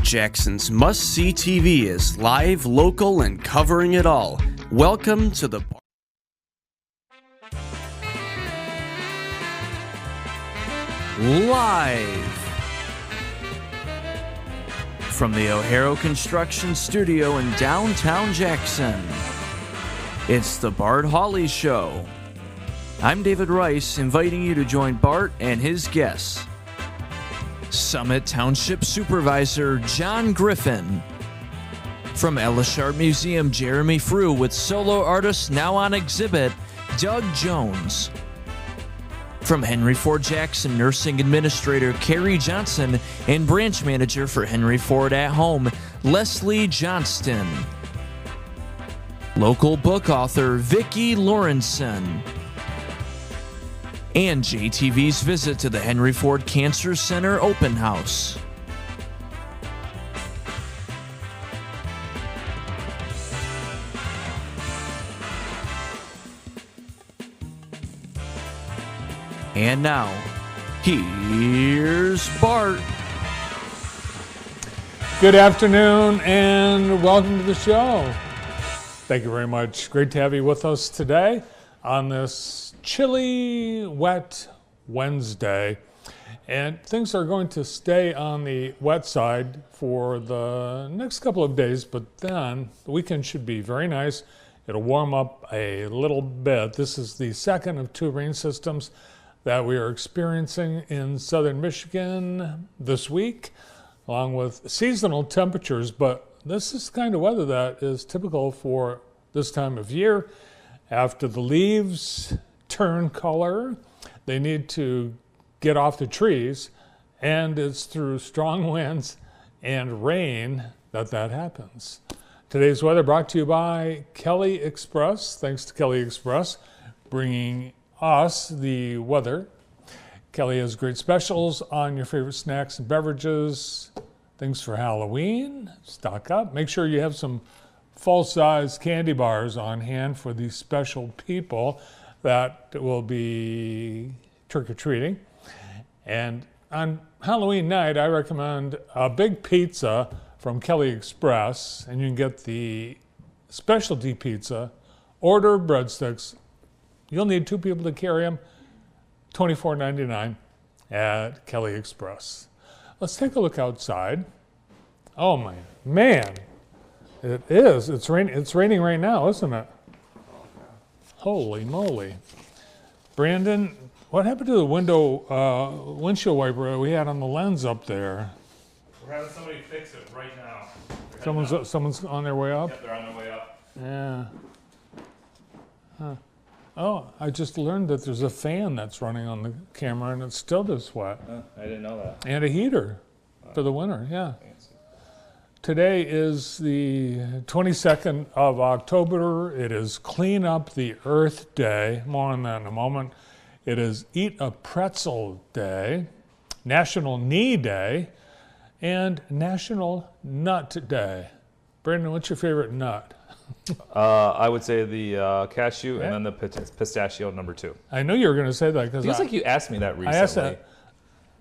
Jackson's must-see TV is live, local, and covering it all. Welcome to the Live from the O'Hara Construction Studio in downtown Jackson, it's the Bart Hawley Show. I'm David Rice, inviting you to join Bart and his guests. Summit Township Supervisor John Griffin. From Elishart Museum, Jeremy Frew with solo artists now on exhibit, Doug Jones. From Henry Ford Jackson, Nursing Administrator Carrie Johnson and Branch Manager for Henry Ford at Home, Leslie Johnston. Local book author Vicki Lawrenson. And JTV's visit to the Henry Ford Cancer Center Open House. And now, here's Bart. Good afternoon and welcome to the show. Thank you very much. Great to have you with us today on this chilly, wet Wednesday. And things are going to stay on the wet side for the next couple of days, but then the weekend should be very nice. It'll warm up a little bit. This is the second of two rain systems that we are experiencing in southern Michigan this week, along with seasonal temperatures, but this is the kind of weather that is typical for this time of year. After the leaves turn color, they need to get off the trees, and it's through strong winds and rain that happens. Today's weather brought to you by Kelly Express. Thanks to Kelly Express, bringing us the weather. Kelly has great specials on your favorite snacks and beverages, things for Halloween. Stock up. Make sure you have some full-size candy bars on hand for these special people that will be trick-or-treating. And on Halloween night, I recommend a big pizza from Kelly Express, and you can get the specialty pizza, order breadsticks. You'll need two people to carry them, $24.99 at Kelly Express. Let's take a look outside. Oh my man, it is. It's raining right now, isn't it? Holy moly. Brandon, what happened to the windshield wiper we had on the lens up there? We're having somebody fix it right now. Someone's on their way up? Yep, they're on their way up. Yeah. Huh. Oh, I just learned that there's a fan that's running on the camera and it still does wet. I didn't know that. And a heater for the winter, yeah. Today is the 22nd of October. It is Clean Up the Earth Day. More on that in a moment. It is Eat a Pretzel Day, National Knee Day, and National Nut Day. Brandon, what's your favorite nut? I would say the cashew and then the pistachio number 2. I knew you were going to say that because feels like you asked me that recently. I asked that.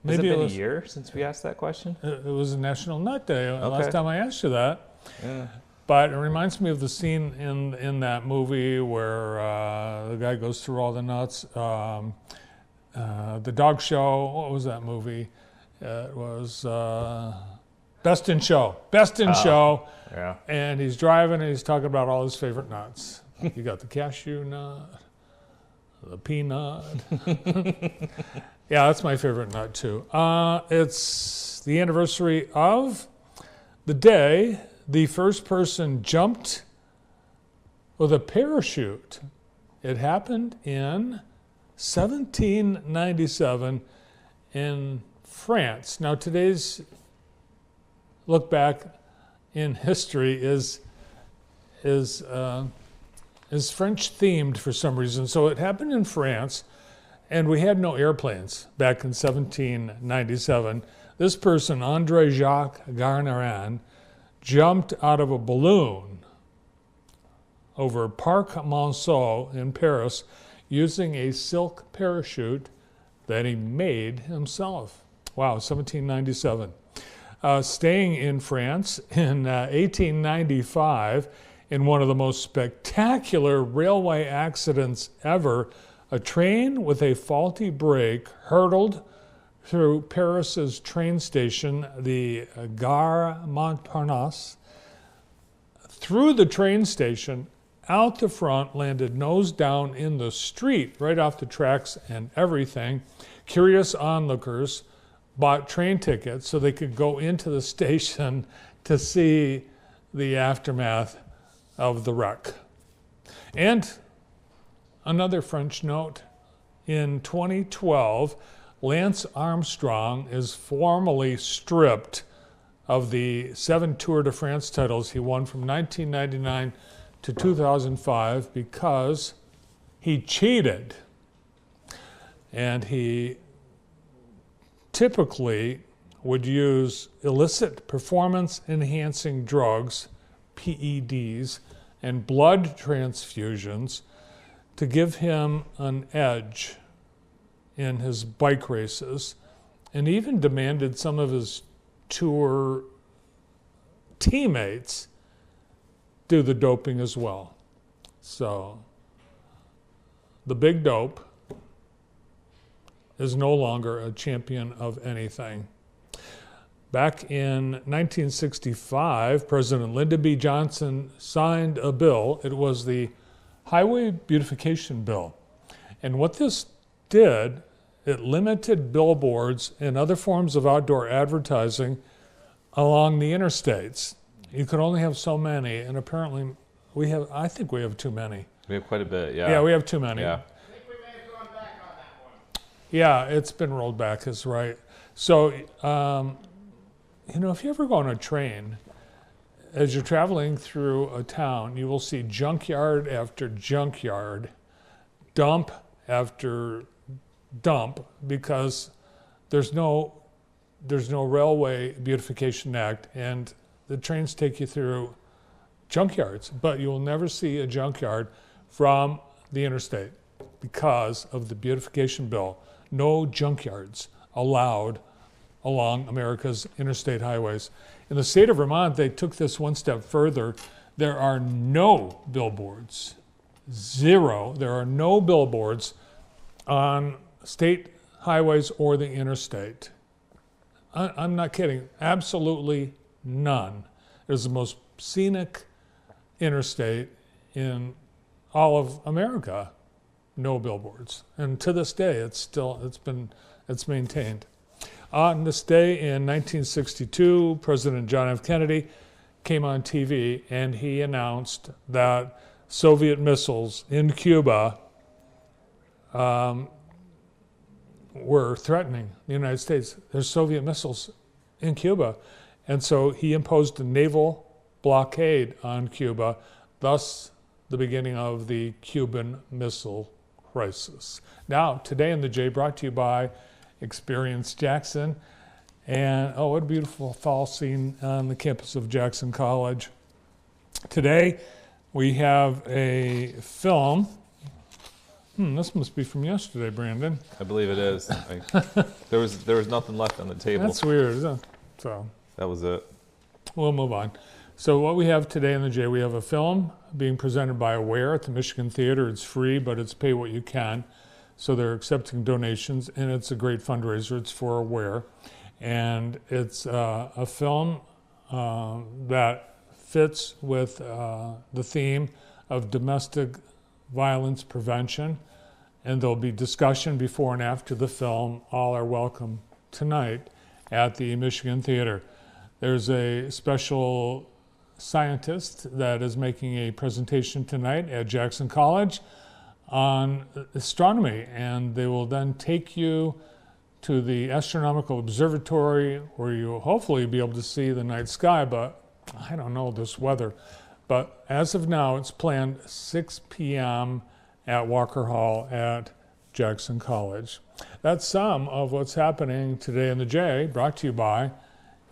Maybe it been a year since we asked that question? It was National Nut Day last time I asked you that. Yeah. But it reminds me of the scene in that movie where the guy goes through all the nuts. The dog show, what was that movie? It was Best in Show. Best in Show. Yeah. And he's driving and he's talking about all his favorite nuts. You got the cashew nut, the peanut. Yeah, that's my favorite nut too. It's the anniversary of the day the first person jumped with a parachute. It happened in 1797 in France. Now today's look back in history is French themed for some reason. So it happened in France, and we had no airplanes back in 1797. This person, André Jacques Garnerin, jumped out of a balloon over Parc Monceau in Paris using a silk parachute that he made himself. Wow, 1797. staying in France in 1895 in one of the most spectacular railway accidents ever. A train with a faulty brake hurtled through Paris's train station, the Gare Montparnasse, through the train station, out the front, landed nose down in the street, right off the tracks and everything. Curious onlookers bought train tickets so they could go into the station to see the aftermath of the wreck. And another French note, in 2012, Lance Armstrong is formally stripped of the 7 Tour de France titles he won from 1999 to 2005 because he cheated. And he typically would use illicit performance-enhancing drugs, PEDs, and blood transfusions to give him an edge in his bike races, and even demanded some of his tour teammates do the doping as well. So the big dope is no longer a champion of anything. Back in 1965, President Lyndon B. Johnson signed a bill. It was the Highway Beautification Bill. And what this did, it limited billboards and other forms of outdoor advertising along the interstates. You could only have so many, and apparently I think we have too many. We have quite a bit, yeah. Yeah, we have too many. Yeah. I think we may have gone back on that one. Yeah, it's been rolled back, is right. So, if you ever go on a train, as you're traveling through a town, you will see junkyard after junkyard, dump after dump, because there's no Railway Beautification Act, and the trains take you through junkyards, but you'll never see a junkyard from the interstate because of the beautification bill. No junkyards allowed along America's interstate highways. In the state of Vermont, they took this one step further. There are no billboards, zero. There are no billboards on state highways or the interstate. I'm not kidding. Absolutely none. It is the most scenic interstate in all of America. No billboards. And to this day, it's maintained. On this day in 1962, President John F. Kennedy came on TV and he announced that Soviet missiles in Cuba were threatening the United States. There's Soviet missiles in Cuba. And so he imposed a naval blockade on Cuba, thus the beginning of the Cuban Missile Crisis. Now, Today in the J, brought to you by Experience Jackson. And what a beautiful fall scene on the campus of Jackson College. Today we have a film. This must be from yesterday, Brandon. I believe it is. There was nothing left on the table. That's weird, isn't it? So that was it. we'll move on. So what we have today in the J, we have a film being presented by Aware at the Michigan Theater. It's free, but it's pay what you can. So they're accepting donations, and it's a great fundraiser. It's for Aware. And it's a film that fits with the theme of domestic violence prevention. And there'll be discussion before and after the film. All are welcome tonight at the Michigan Theater. There's a special scientist that is making a presentation tonight at Jackson College on astronomy, and they will then take you to the astronomical observatory where you'll hopefully be able to see the night sky, but I don't know this weather. But as of now, it's planned 6 p.m. at Walker Hall at Jackson College. That's some of what's happening today in the J, brought to you by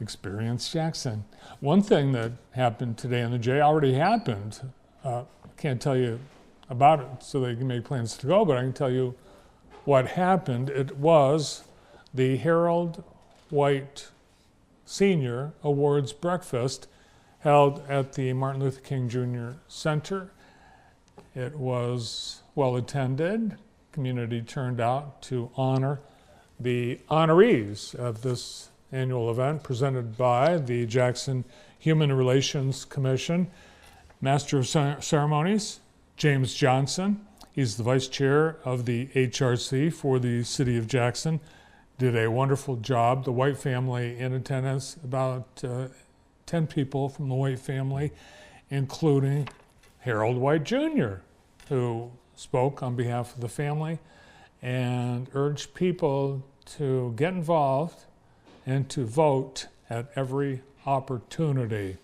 Experience Jackson. One thing that happened today in the J already happened. Can't tell you about it so that you can make plans to go, but I can tell you what happened. It was the Harold White Senior Awards Breakfast held at the Martin Luther King Jr. Center. It was well attended. Community turned out to honor the honorees of this annual event presented by the Jackson Human Relations Commission. Master of Ceremonies, James Johnson. He's the vice chair of the HRC for the city of Jackson. Did a wonderful job. The White family in attendance, about 10 people from the White family, including Harold White Jr., who spoke on behalf of the family and urged people to get involved and to vote at every opportunity.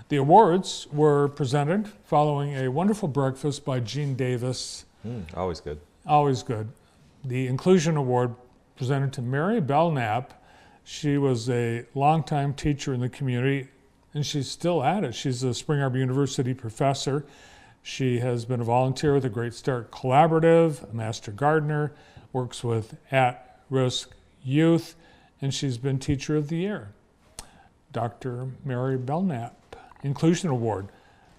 The awards were presented following a wonderful breakfast by Gene Davis. Always good. Always good. The Inclusion Award presented to Mary Belknap. She was a longtime teacher in the community, and she's still at it. She's a Spring Arbor University professor. She has been a volunteer with the Great Start Collaborative, a master gardener, works with at-risk youth, and she's been Teacher of the Year. Dr. Mary Belknap. Inclusion Award.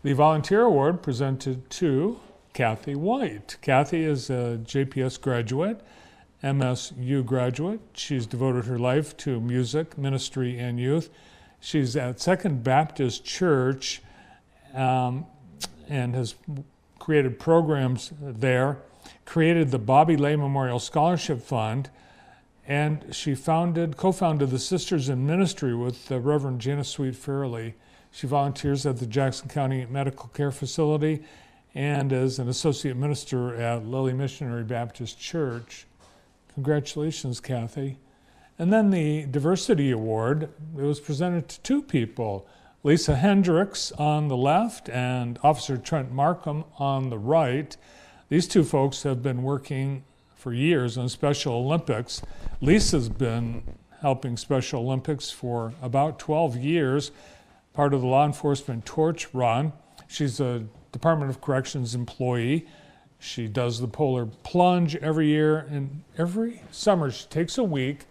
The Volunteer Award presented to Kathy White. Kathy is a JPS graduate, MSU graduate. She's devoted her life to music, ministry, and youth. She's at Second Baptist Church and has created programs there, created the Bobby Lay Memorial Scholarship Fund, and she co-founded the Sisters in Ministry with Reverend Janice Sweet Fairley. She volunteers at the Jackson County Medical Care Facility and is an associate minister at Lily Missionary Baptist Church. Congratulations, Kathy. And then the Diversity Award, it was presented to two people, Lisa Hendricks on the left and Officer Trent Markham on the right. These two folks have been working for years on Special Olympics. Lisa's been helping Special Olympics for about 12 years, part of the law enforcement torch run. She's a Department of Corrections employee. She does the polar plunge every year, and every summer she takes a week,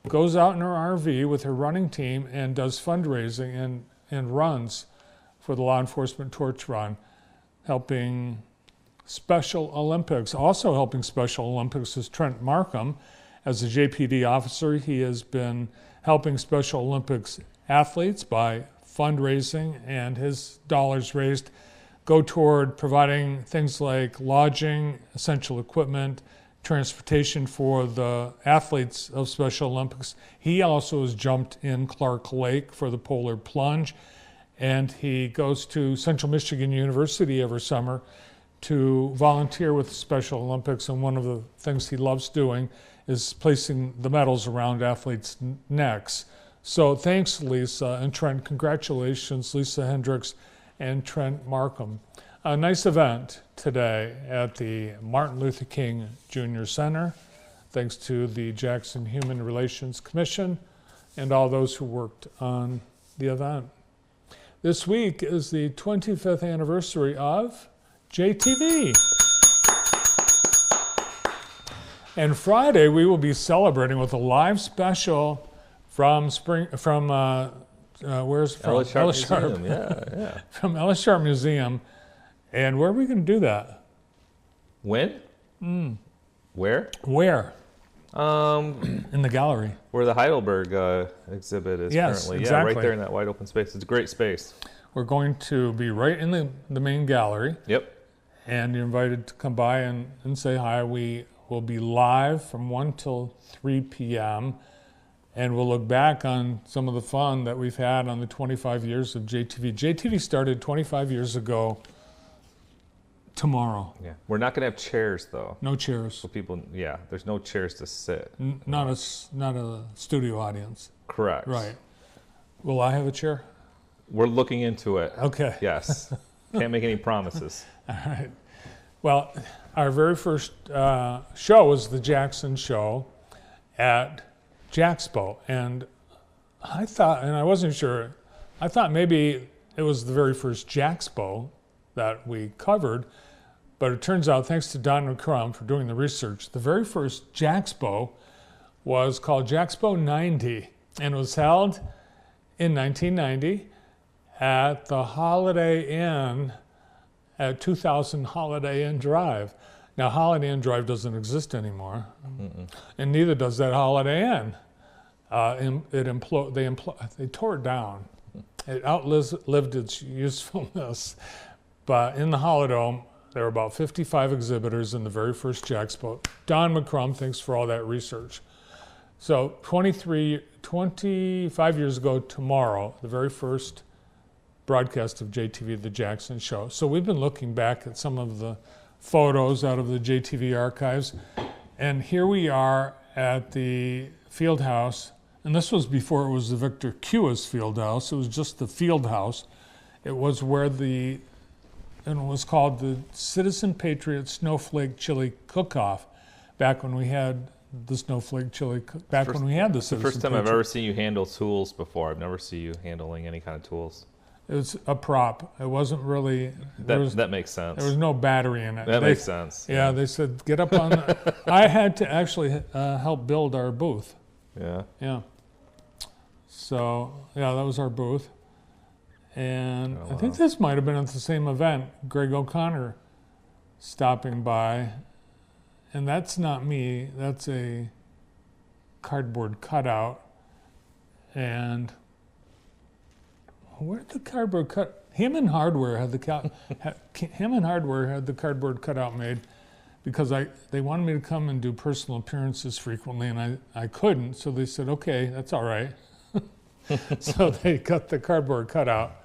goes out in her RV with her running team and does fundraising and runs for the law enforcement torch run, helping Special Olympics. Also helping Special Olympics is Trent Markham. As a JPD officer, he has been helping Special Olympics athletes by fundraising, and his dollars raised go toward providing things like lodging, essential equipment, transportation for the athletes of Special Olympics. He also has jumped in Clark Lake for the polar plunge, and he goes to Central Michigan University every summer to volunteer with the Special Olympics, and one of the things he loves doing is placing the medals around athletes' necks. So thanks, Lisa and Trent. Congratulations, Lisa Hendricks and Trent Markham. A nice event today at the Martin Luther King Jr. Center, thanks to the Jackson Human Relations Commission and all those who worked on the event. This week is the 25th anniversary of JTV. And Friday we will be celebrating with a live special from where's from? Ellis Sharp Museum. Yeah. From Ellis Sharp Museum. And where are we going to do that? When? Where? Where? In the gallery. Where the Heidelberg exhibit is currently. Exactly. Yeah, right there in that wide open space. It's a great space. We're going to be right in the main gallery. Yep. And you're invited to come by and say hi. We will be live from 1 till 3 p.m. And we'll look back on some of the fun that we've had on the 25 years of JTV. JTV started 25 years ago tomorrow. Yeah. We're not going to have chairs, though. No chairs. So people, there's no chairs to sit. Not a studio audience. Correct. Right. Will I have a chair? We're looking into it. Okay. Yes. Can't make any promises. All right. Well, our very first show was the Jackson show at Jaxpo, and I thought, and I wasn't sure, I thought maybe it was the very first Jaxpo that we covered, but it turns out, thanks to Don McCrum for doing the research, the very first Jaxpo was called Jaxpo 90, and it was held in 1990 at the Holiday Inn at 2000 Holiday Inn Drive. Now, Holiday Inn Drive doesn't exist anymore, and neither does that Holiday Inn. They tore it down. It outlived its usefulness. But in the Holidome, there were about 55 exhibitors in the very first Jaxpo. Don McCrum, thanks for all that research. So 25 years ago tomorrow, the very first broadcast of JTV, The Jackson Show. So we've been looking back at some of the photos out of the JTV archives. And here we are at the field house. And this was before it was the Victor Cuas field house. It was just the field house. It was where it was called the Citizen Patriot Snowflake Chili Cook-Off back when we had the Snowflake Chili, when we had the Citizen First time Patriot. I've ever seen you handle tools before. I've never seen you handling any kind of tools. It was a prop. It wasn't really. That makes sense. There was no battery in it. That makes sense. Yeah, they said get up on. I had to actually help build our booth. Yeah. Yeah. So yeah, that was our booth, and I think this might have been at the same event. Greg O'Connor stopping by, and that's not me. That's a cardboard cutout, and. Where'd the cardboard cut? Him and Hardware had the cardboard cutout made because they wanted me to come and do personal appearances frequently, and I couldn't. So they said, okay, that's all right. So they cut the cardboard cutout.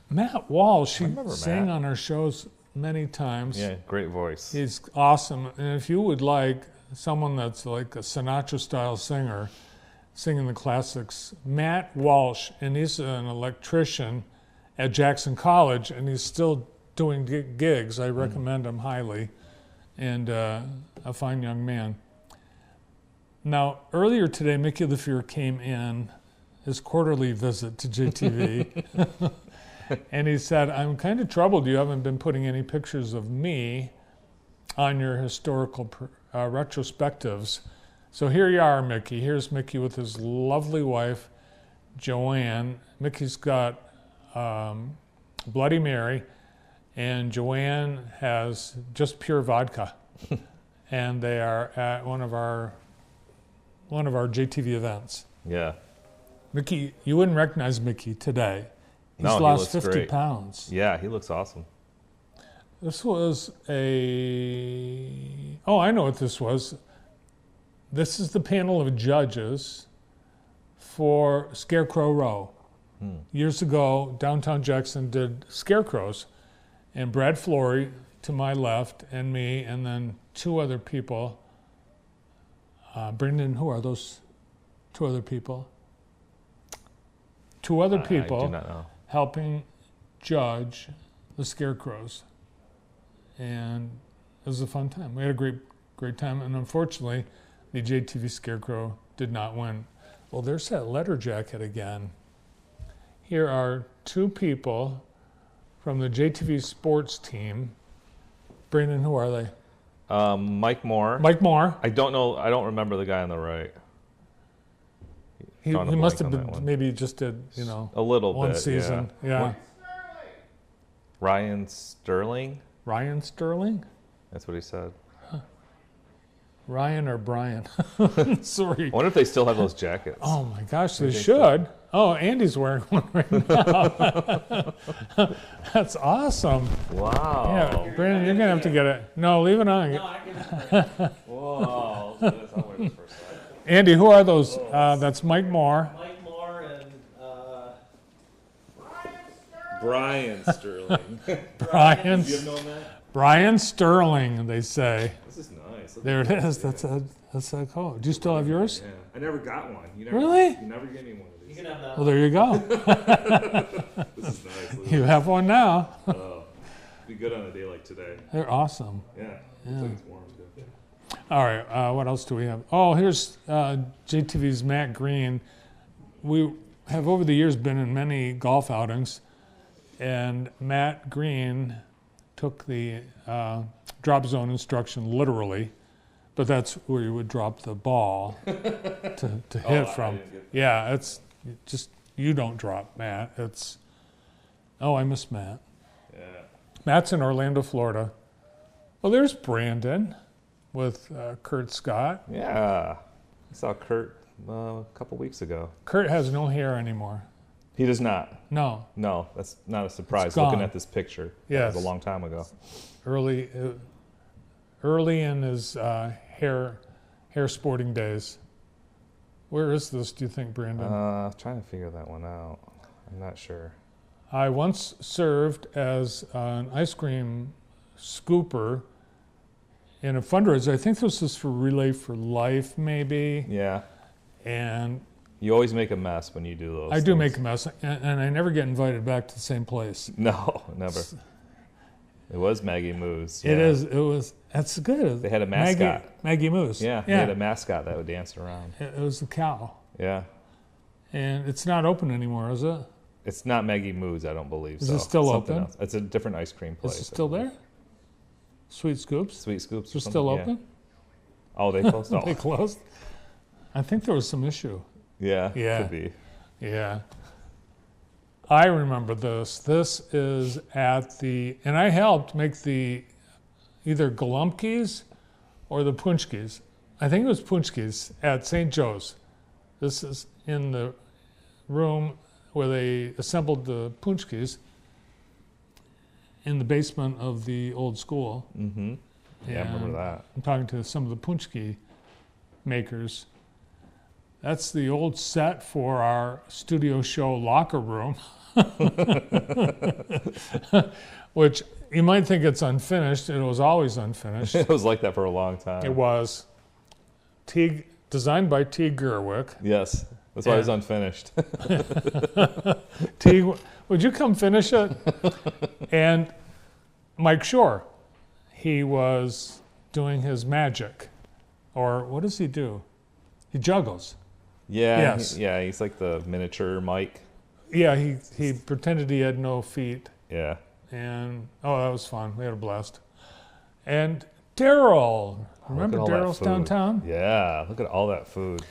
Matt Walsh, he sang on our shows many times. Yeah, great voice. He's awesome. And if you would like someone that's like a Sinatra-style singer, singing the classics, Matt Walsh, and he's an electrician at Jackson College, and he's still doing gigs. I recommend him highly, and a fine young man. Now, earlier today, Mickey LaFleur came in his quarterly visit to JTV, and he said, I'm kind of troubled you haven't been putting any pictures of me on your historical retrospectives. So here you are, Mickey. Here's Mickey with his lovely wife, Joanne. Mickey's got Bloody Mary, and Joanne has just pure vodka. And they are at one of our JTV events. Yeah. Mickey, you wouldn't recognize Mickey today. He's No, he lost looks 50 great. pounds. Yeah, he looks awesome. This was oh, I know what this was. This is the panel of judges for Scarecrow Row. Years ago, Downtown Jackson did scarecrows, and Brad Flory to my left, and me, and then two other people. Brendan, who are those two other people? Two other people I do not know. helping judge the scarecrows. And it was a fun time. We had a great time, and unfortunately, the JTV Scarecrow did not win. Well, there's that letter jacket again. Here are two people from the JTV sports team. Brandon, who are they? Mike Moore. Mike Moore. I don't know. I don't remember the guy on the right. He Drawing a must blank have on that been, one. maybe just did, A little one bit. season. Yeah. Ryan Sterling. Ryan Sterling? That's what he said. Ryan or Brian? Sorry. I wonder if they still have those jackets. Oh my gosh, they should. Oh, Andy's wearing one right now. That's awesome. Wow. Yeah, Brandon, you're gonna have to get it. No, leave it on. Whoa. I'll wear this for a second. Andy, who are those? That's Mike Moore. Mike Moore and Brian Sterling. Brian. You have known that? Brian Sterling, they say. This is nice. There it is. That's a code. Do you still have yours? Yeah. I never got one. Really? You never gave me one of you these. can have that. Well, there you go. This is nice. Look at You have one now. that. Oh, be good on a day like today. They're awesome. Yeah. Looks like it's warm too. All right, what else do we have? Oh, here's JTV's Matt Green. We have over the years been in many golf outings, and Matt Green took the drop zone instruction literally but that's where you would drop the ball to hit from. Yeah, it's just, you don't drop, Matt. I miss Matt. Yeah. Matt's in Orlando, Florida. Well, there's Brandon with Kurt Scott. Yeah. I saw Kurt a couple weeks ago. Kurt has no hair anymore. He does not. No. No, that's not a surprise. It's gone. Looking at this picture. Yes. That was a long time ago. Early in his hair sporting days. Where is this, do you think, Brandon? I'm trying to figure that one out. I'm not sure. I once served as an ice cream scooper in a fundraiser. I think this was for Relay for Life, maybe. Yeah. And You always make a mess when you do those. I do make a mess, and I never get invited back to the same place. No, never. It was Maggie Moo's. It is. It was. That's good. They had a mascot. Maggie Moose. Yeah, they had a mascot that would dance around. It was the cow. Yeah. And it's not open anymore, is it? It's not Maggie Moo's, I don't believe. Is it still Something open? else. It's a different ice cream place. Is it still there? Sweet Scoops? Sweet Scoops. They're still open? Oh, they closed. They closed? I think there was some issue. Yeah. Yeah. Could be. Yeah. I remember this. This is at and I helped make the either Golumpkis or the Punchkis. I think it was Punchkis at St. Joe's. This is in the room where they assembled the Punchkis in the basement of the old school. Mm-hmm. Yeah, I remember that. I'm talking to some of the Punchki makers. That's the old set for our studio show locker room, which you might think it's unfinished. It was always unfinished. It was like that for a long time. It was. Designed by T. Gerwick. Yes, that's why it was unfinished. T, would you come finish it? And Mike Shore, he was doing his magic. Or what does he do? He juggles. Yeah, Yes. He's like the miniature Mike. Yeah, he pretended he had no feet. Yeah. And, that was fun. We had a blast. And Daryl. Remember Look at all that Daryl's food. downtown? Yeah, look at all that food.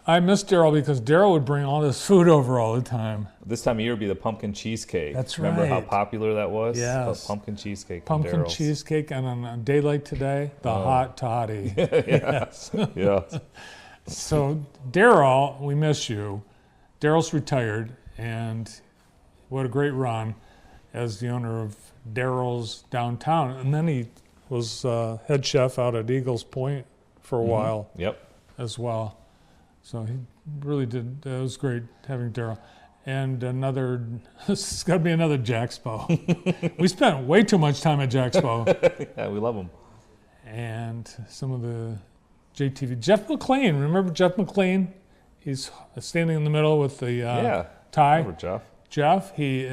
I miss Daryl because Daryl would bring all this food over all the time. This time of year would be the pumpkin cheesecake. That's Remember how right. popular that was? Yes. The pumpkin cheesecake. from Pumpkin Daryl's. cheesecake, and on a day like today, the hot toddy. Yes. Yeah. So, Daryl, we miss you. Daryl's retired, and what a great run as the owner of Daryl's Downtown. And then he was head chef out at Eagles Point for a while Yep. as well. So he really did. It was great having Daryl. And this has got to be another Jaxpo. We spent way too much time at Jaxpo. Yeah, we love them. And some of the JTV. Jeff McLean, remember Jeff McLean? He's standing in the middle with the tie. Remember Jeff. Jeff, he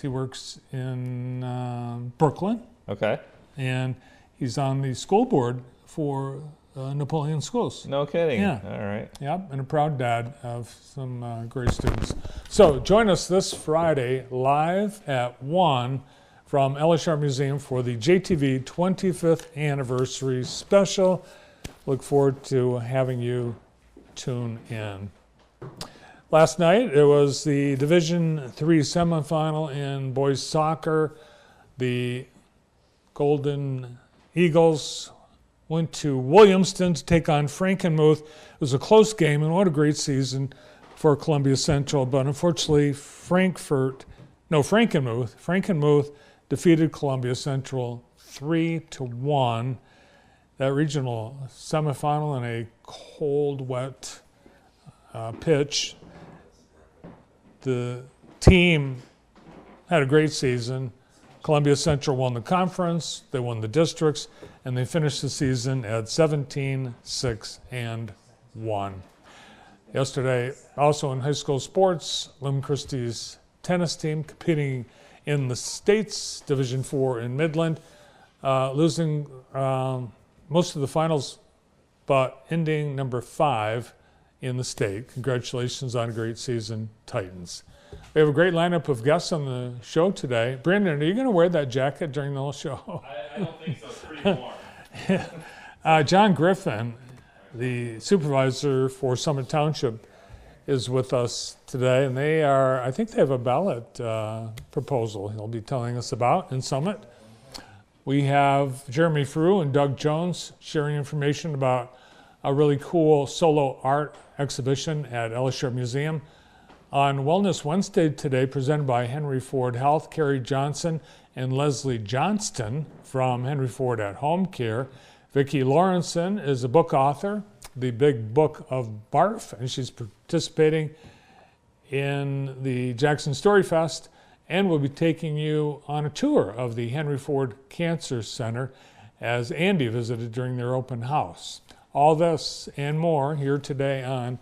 works in Brooklyn, Okay. and he's on the school board for Napoleon Schools. No kidding. Yeah. All right. Yep, and a proud dad of some great students. So join us this Friday live at 1 from Ellishaw Museum for the JTV 25th Anniversary Special. Look forward to having you tune in. Last night, it was the Division III semifinal in boys soccer. The Golden Eagles went to Williamston to take on Frankenmuth. It was a close game, and what a great season for Columbia Central. But unfortunately, Frankenmuth defeated Columbia Central 3-1. That regional semifinal in a cold, wet pitch. The team had a great season. Columbia Central won the conference, they won the districts, and they finished the season at 17-6-1. Yesterday, also in high school sports, Lynn Christie's tennis team competing in the States Division IV in Midland, losing most of the finals, but ending number 5 in the state. Congratulations on a great season, Titans. We have a great lineup of guests on the show today. Brandon, are you going to wear that jacket during the whole show? I don't think so. It's pretty warm. John Griffin, the supervisor for Summit Township, is with us today, and I think they have a ballot proposal he'll be telling us about in Summit. We have Jeremy Frew and Doug Jones sharing information about a really cool solo art exhibition at Ellisher Museum. On Wellness Wednesday today, presented by Henry Ford Health, Carrie Johnson and Leslie Johnston from Henry Ford at Home Care. Vicki Lawrenson is a book author, The Big Book of Barf, and she's participating in the Jackson Story Fest, and will be taking you on a tour of the Henry Ford Cancer Center as Andy visited during their open house. All this and more here today on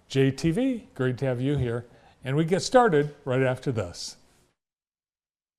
JTV. Great to have you here. And we get started right after this.